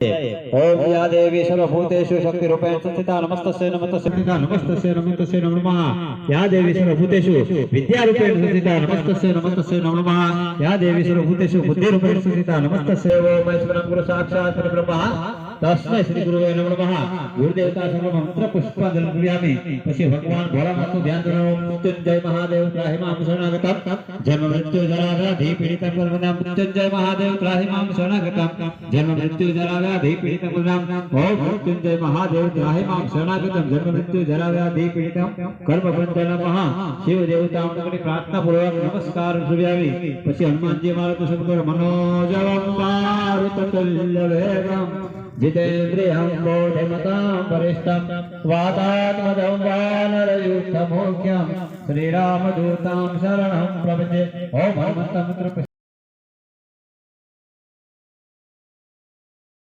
ओम या देवी सर्वभूतेषु शक्तिरूपेण संस्थिता नमस्तस्यै नमस्तस्यै नमो नमः। या देवी सर्वभूतेषु विद्यारूपेण संस्थिता नमस्तस्यै नमो नमः। या देवी सर्वभूतेषु बुद्धिरूपेण संस्थिता नमस्तस्यै ओम ईश्वरं गुरु साक्षात् परब्रह्म तस्मै श्री गुरुवे नमो नमः। गुरुदेवता सर्व मंत्र पुष्पांजलि पूजयामि। પછી ભગવાન ભોળાનાથનું ધ્યાન ધરો। મૃત્યુંજય મહાદેવ ત્રાહિ મામ શરણાગતમ જન્મ મૃત્યુ જરા વ્યાધિ પીડિતમ સર્વદા મૃત્યુંજય મહાદેવ ત્રાહિ મામ શરણાગતમ જન્મ મૃત્યુ જરા વ્યાધિ પીડિતમ સર્વદા ઓમ મૃત્યુંજય મહાદેવ ત્રાહિ મામ શરણાગતમ જન્મ મૃત્યુ જરા વ્યાધિ પીડિતમ કર્મ બંધ નમઃ। શિવ દેવતાઓની પ્રાર્થના પૂર્વક નમસ્કાર સૂર્યાવી। પછી હનુમાનજી મહારાજ શબ્દ કરો મનોજવમ મારુતતુલ્ય વેગમ जितेन्द्रियं बोधिमतां वरिष्ठं वातात्मजं वानरयुक्तमोख्यं श्रीरामदूतां शरणं प्रपद्ये। ओम हनुमन्तं